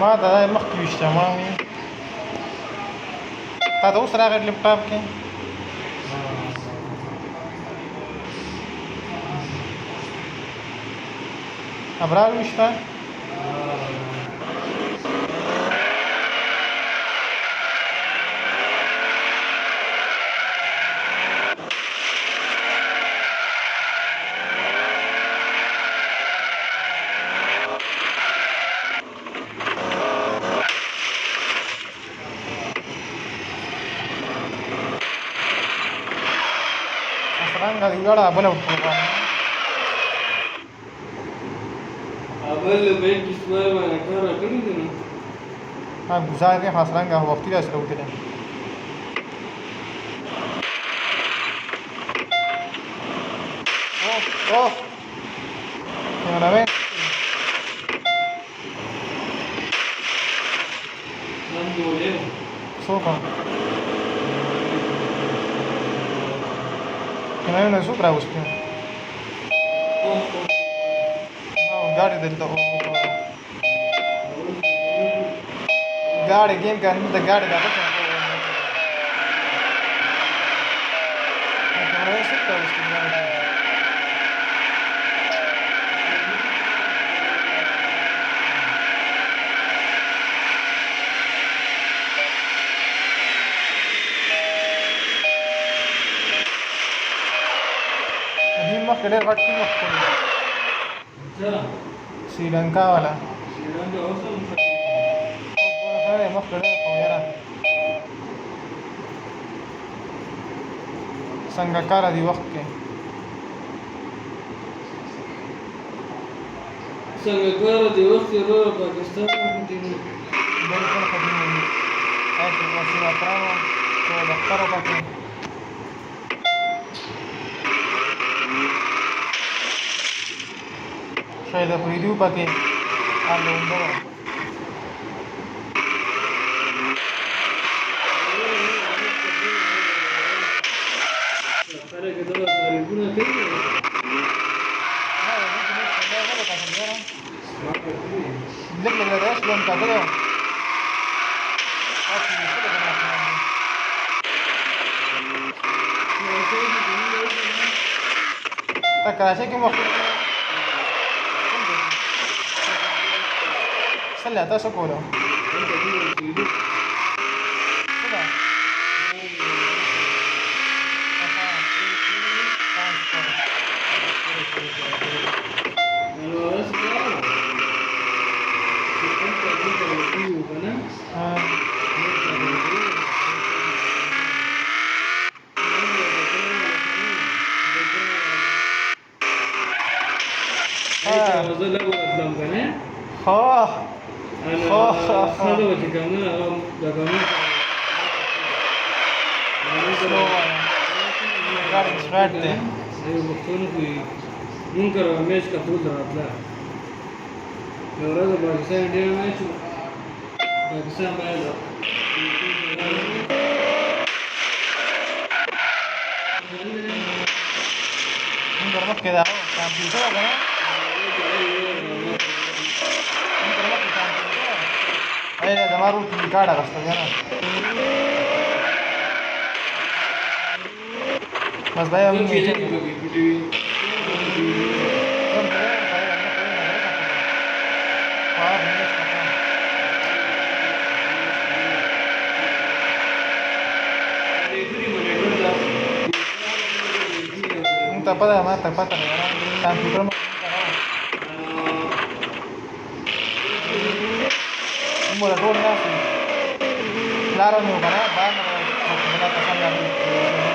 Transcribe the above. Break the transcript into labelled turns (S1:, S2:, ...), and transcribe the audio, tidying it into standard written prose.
S1: ما دا مخکې ویشته ما مې تا ته اوس راغی لپټاپ کې ابرار ویشته څنګه دی وړه بل وټو
S2: اول بیت کی سوال باندې کار کړی دی نو
S1: ها گزار کې خاصرنګ وختي را سره وکړه اوه څنګه راوې
S2: نن دوله
S1: څوک کنه نه څوک راوستي गाड़ी दिलता हो गाड़ी गेम का अंदर गाड़ी का पता है कैमरा से सकता है उसकी गाड़ी अभी मत करे वक्त मत करे श्रीलंका वाला संगकारा दी वक्त के
S2: संगकारा दी वक्त रो पाकिस्तान की
S1: बिल्कुल खत्म हुई ऐसे वसीला प्राणो तो दफ्तर पाके शायद प्रीव्यू पाके आलो उंदो
S2: सारे के दो गुना के
S1: हां ये तो मैं बता समझा रहा लिख ले रहा है लोन का दो तक कराचे के वक्त سلي هذا شو كوله
S2: هذا وجه كمان دعامي
S1: गाड़ी स्टार्ट दे
S2: ये मक्खन की मुंकर मैच का दूध रहा था और तो पाकिस्तान इंडिया मैच पाकिस्तान बाहर
S1: मुंकर मत केदा कंप्यूटर है अरे हमारू की कार्ड आ रास्ता है ना बस भाई हम नीचे हाँ pada mata ya. Computer mo mula doon na si Laro niyo ba na ba na magkakasama natin